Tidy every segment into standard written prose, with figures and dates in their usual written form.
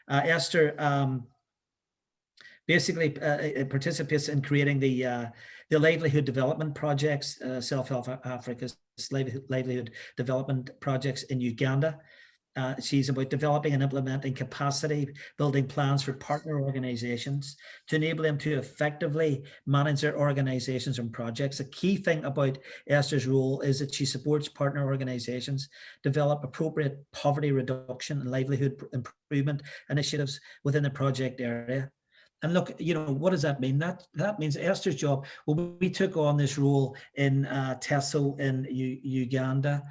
Esther basically participates in creating the livelihood development projects, Self-Help Africa's livelihood development projects in Uganda. She's about developing and implementing capacity building plans for partner organizations to enable them to effectively manage their organizations and projects. A key thing about Esther's role is that she supports partner organizations develop appropriate poverty reduction and livelihood improvement initiatives within the project area. And look, what does that mean? That means Esther's job, when we took on this role in Teso in Uganda,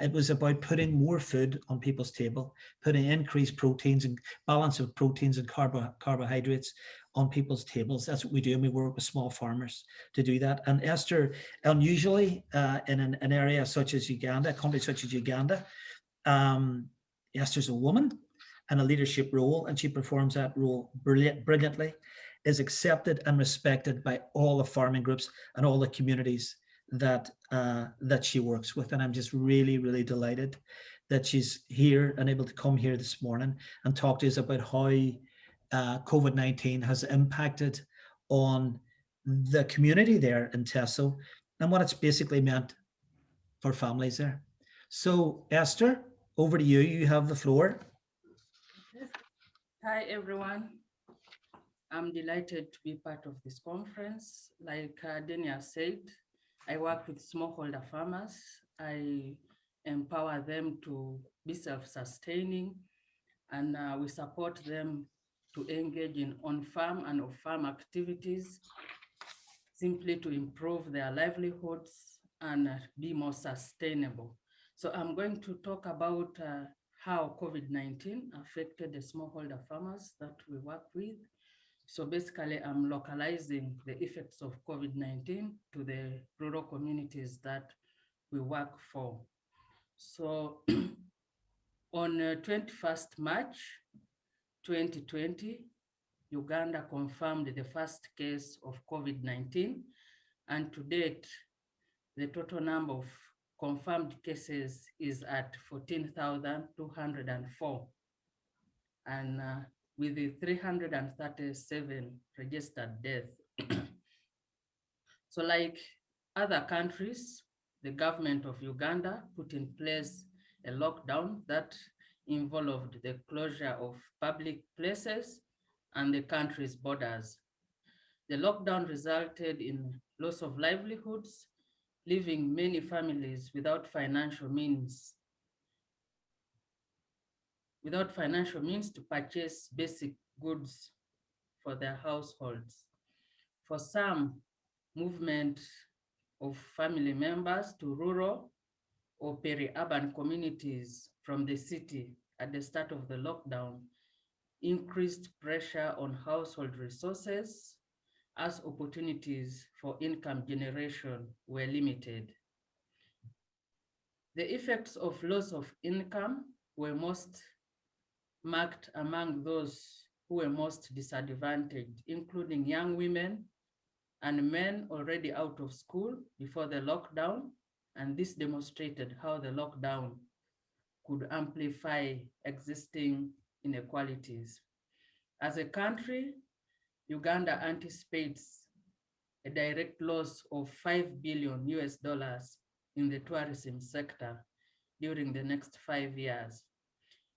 it was about putting more food on people's table, putting increased proteins and balance of proteins and carbohydrates on people's tables. That's what we do, and we work with small farmers to do that. And Esther, unusually, in an area such as Uganda, a country such as Uganda, Esther's a woman and a leadership role, and she performs that role brilliantly, is accepted and respected by all the farming groups and all the communities that she works with. And I'm just really, really delighted that she's here and able to come here this morning and talk to us about how COVID-19 has impacted on the community there in Teso and what it's basically meant for families there. So Esther, over to you. You have the floor. Hi, everyone. I'm delighted to be part of this conference. Like Denia said, I work with smallholder farmers. I empower them to be self-sustaining, and we support them to engage in on-farm and off-farm activities, simply to improve their livelihoods and be more sustainable. So I'm going to talk about how COVID-19 affected the smallholder farmers that we work with. So basically, I'm localizing the effects of COVID-19 to the rural communities that we work for. So on 21st March 2020, Uganda confirmed the first case of COVID-19, and to date, the total number of confirmed cases is at 14,204, and with the 337 registered deaths. So like other countries, the government of Uganda put in place a lockdown that involved the closure of public places and the country's borders. The lockdown resulted in loss of livelihoods, leaving many families without financial means to purchase basic goods for their households. For some, movement of family members to rural or peri-urban communities from the city at the start of the lockdown increased pressure on household resources as opportunities for income generation were limited. The effects of loss of income were most marked among those who were most disadvantaged, including young women and men already out of school before the lockdown. And this demonstrated how the lockdown could amplify existing inequalities. As a country, Uganda anticipates a direct loss of $5 billion in the tourism sector during the next 5 years.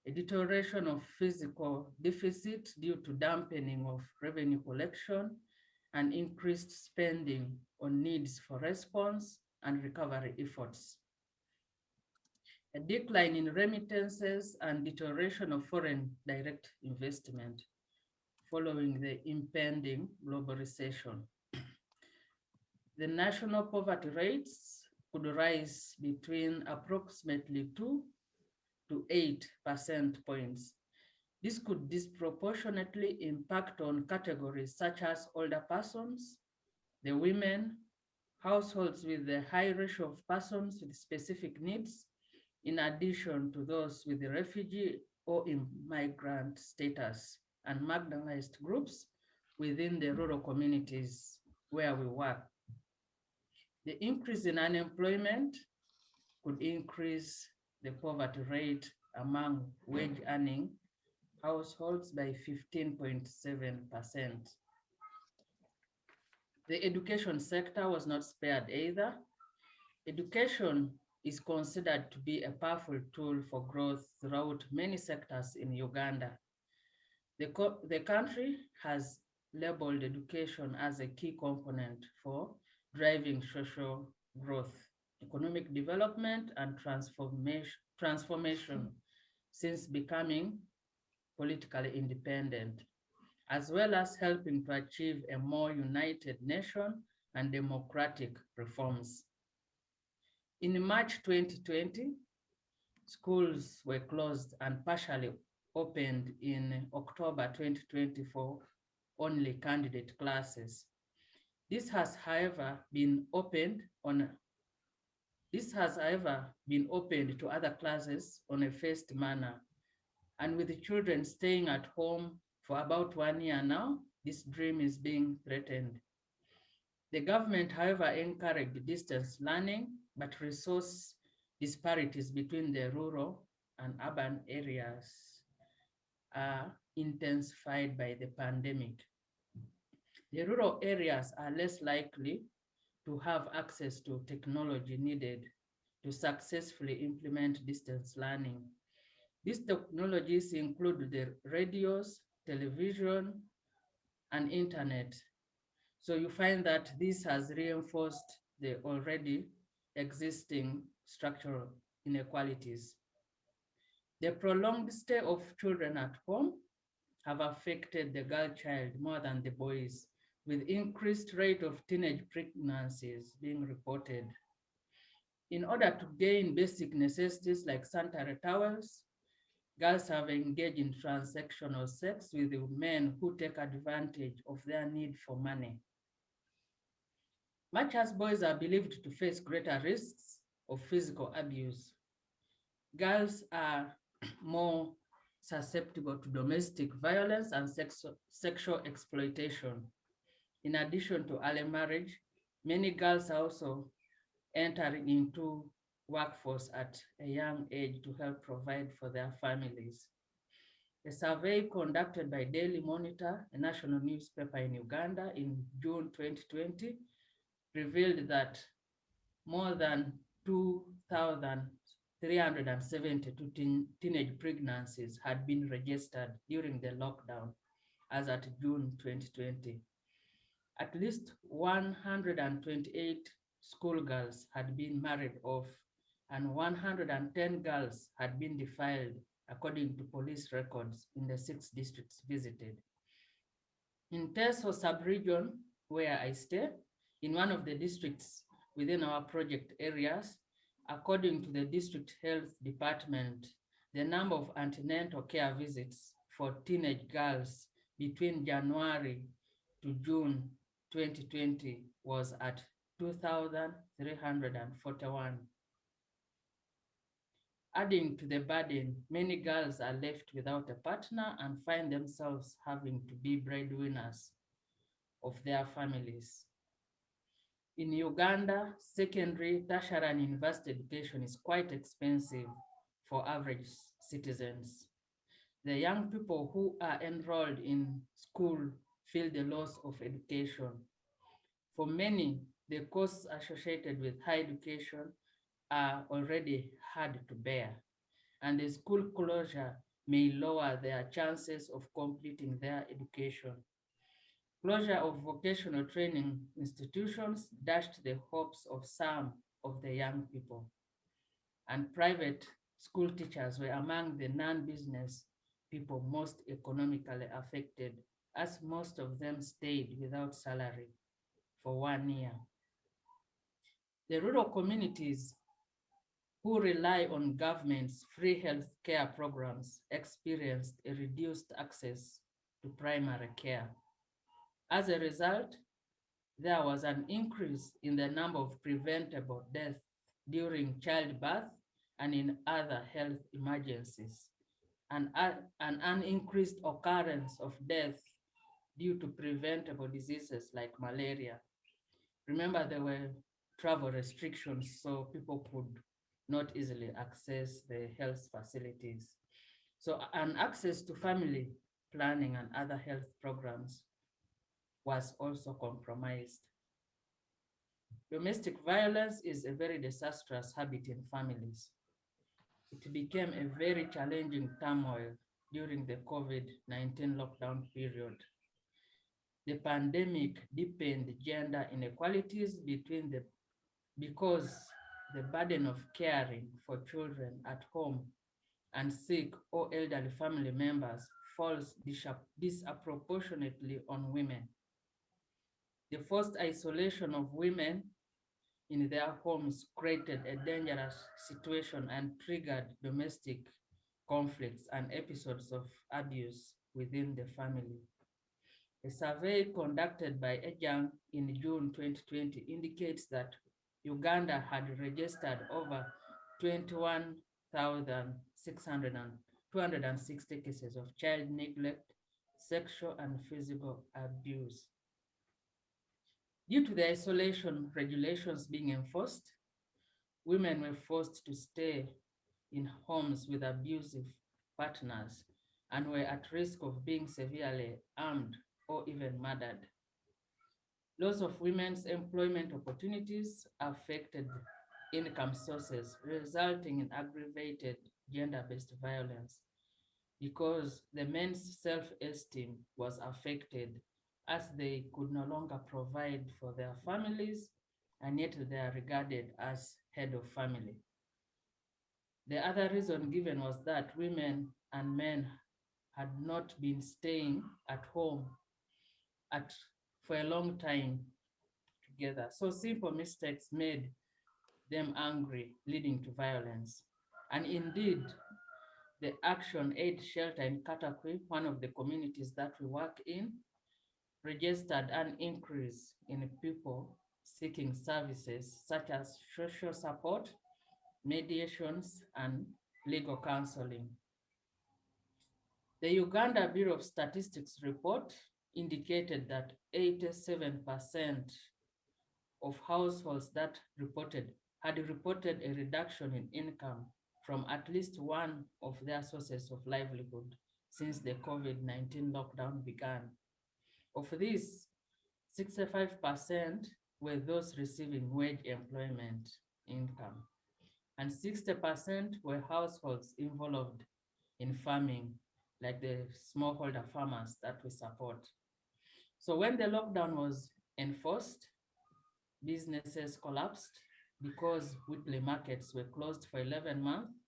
A deterioration of fiscal deficit due to dampening of revenue collection and increased spending on needs for response and recovery efforts. A decline in remittances and deterioration of foreign direct investment following the impending global recession. The national poverty rates could rise between approximately 2 to 8% points. This could disproportionately impact on categories such as older persons, the women, households with a high ratio of persons with specific needs, in addition to those with the refugee or immigrant status, and marginalized groups within the rural communities where we work. The increase in unemployment could increase the poverty rate among wage earning households by 15.7%. The education sector was not spared either. Education is considered to be a powerful tool for growth throughout many sectors in Uganda. The country has labeled education as a key component for driving social growth, economic development, and transformation since becoming politically independent, as well as helping to achieve a more united nation and democratic reforms. In March 2020, schools were closed and partially opened in October 2024, only candidate classes. This has, however, been opened to other classes on a phased manner. And with the children staying at home for about 1 year now, this dream is being threatened. The government, however, encouraged distance learning, but resource disparities between the rural and urban areas are intensified by the pandemic. The rural areas are less likely to have access to technology needed to successfully implement distance learning. These technologies include the radios, television, and internet. So you find that this has reinforced the already existing structural inequalities. The prolonged stay of children at home have affected the girl child more than the boys, with increased rate of teenage pregnancies being reported. In order to gain basic necessities like sanitary towels, girls have engaged in transactional sex with men who take advantage of their need for money. Much as boys are believed to face greater risks of physical abuse, girls are more susceptible to domestic violence and sexual exploitation. In addition to early marriage, many girls are also entering into workforce at a young age to help provide for their families. A survey conducted by Daily Monitor, a national newspaper in Uganda, in June 2020, revealed that more than 2,372 teenage pregnancies had been registered during the lockdown as at June 2020. At least 128 schoolgirls had been married off and 110 girls had been defiled, according to police records in the 6 districts visited. In Teso sub-region, where I stay, in one of the districts within our project areas, according to the district health department, the number of antenatal care visits for teenage girls between January to June 2020 was at 2,341. Adding to the burden, many girls are left without a partner and find themselves having to be breadwinners of their families. In Uganda, secondary, tertiary, and university education is quite expensive for average citizens. The young people who are enrolled in school feel the loss of education. For many, the costs associated with higher education are already hard to bear, and the school closure may lower their chances of completing their education. Closure of vocational training institutions dashed the hopes of some of the young people, and private school teachers were among the non-business people most economically affected, as most of them stayed without salary for 1 year. The rural communities who rely on government's free health care programs experienced a reduced access to primary care. As a result, there was an increase in the number of preventable deaths during childbirth and in other health emergencies, and an increased occurrence of death due to preventable diseases like malaria. Remember, there were travel restrictions, so people could not easily access the health facilities. So, and access to family planning and other health programs was also compromised. Domestic violence is a very disastrous habit in families. It became a very challenging turmoil during the COVID-19 lockdown period. The pandemic deepened gender inequalities because the burden of caring for children at home and sick or elderly family members falls disproportionately on women. The forced isolation of women in their homes created a dangerous situation and triggered domestic conflicts and episodes of abuse within the family. A survey conducted by EJAN in June 2020 indicates that Uganda had registered over 21,260 cases of child neglect, sexual and physical abuse. Due to the isolation regulations being enforced, women were forced to stay in homes with abusive partners and were at risk of being severely harmed or even murdered. Loss of women's employment opportunities affected income sources, resulting in aggravated gender-based violence because the men's self-esteem was affected as they could no longer provide for their families, and yet they are regarded as head of family. The other reason given was that women and men had not been staying at home for a long time together. So simple mistakes made them angry, leading to violence. And indeed, the Action Aid Shelter in Katakwi, one of the communities that we work in, registered an increase in people seeking services such as social support, mediations, and legal counseling. The Uganda Bureau of Statistics report indicated that 87% of households that had reported a reduction in income from at least one of their sources of livelihood since the COVID-19 lockdown began. Of these, 65% were those receiving wage employment income, and 60% were households involved in farming, like the smallholder farmers that we support. So when the lockdown was enforced, businesses collapsed because weekly markets were closed for 11 months.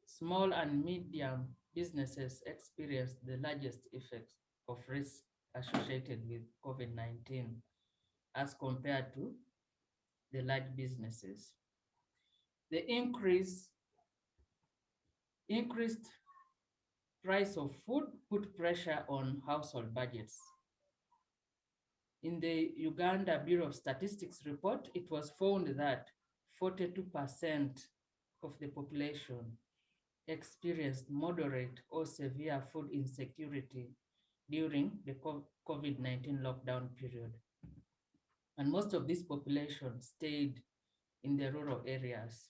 Small and medium businesses experienced the largest effects of risk associated with COVID-19 as compared to the large businesses. The increased price of food put pressure on household budgets. In the Uganda Bureau of Statistics report, it was found that 42% of the population experienced moderate or severe food insecurity during the COVID-19 lockdown period. And most of this population stayed in the rural areas.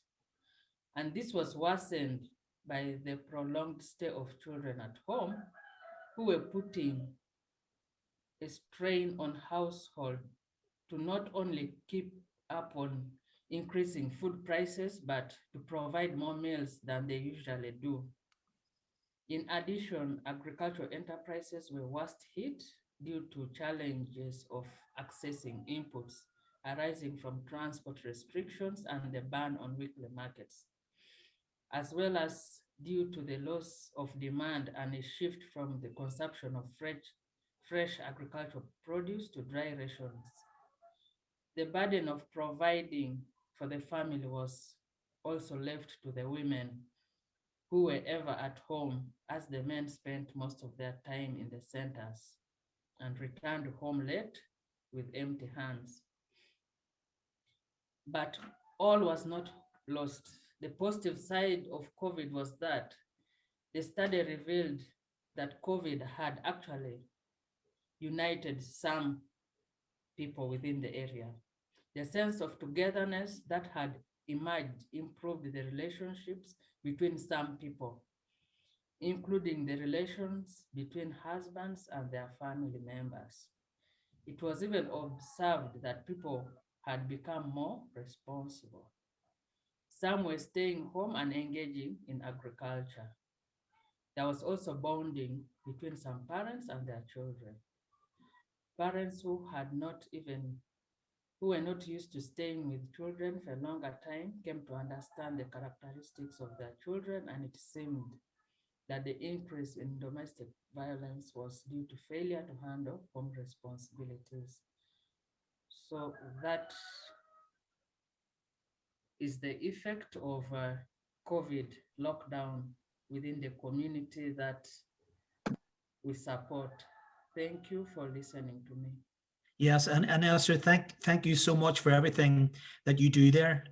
And this was worsened by the prolonged stay of children at home who were putting a strain on household to not only keep up on increasing food prices, but to provide more meals than they usually do. In addition, agricultural enterprises were worst hit due to challenges of accessing inputs arising from transport restrictions and the ban on weekly markets, as well as due to the loss of demand and a shift from the consumption of fresh agricultural produce to dry rations. The burden of providing for the family was also left to the women who were ever at home, as the men spent most of their time in the centers and returned home late with empty hands. But all was not lost. The positive side of COVID was that the study revealed that COVID had actually united some people within the area. The sense of togetherness that had emerged improved the relationships between some people. including the relations between husbands and their family members. It was even observed that people had become more responsible. Some were staying home and engaging in agriculture. There was also bonding between some parents and their children. Parents who were not used to staying with children for a longer time came to understand the characteristics of their children, and it seemed that the increase in domestic violence was due to failure to handle home responsibilities. So that is the effect of COVID lockdown within the community that we support. Thank you for listening to me. Yes, and Esther, thank you so much for everything that you do there.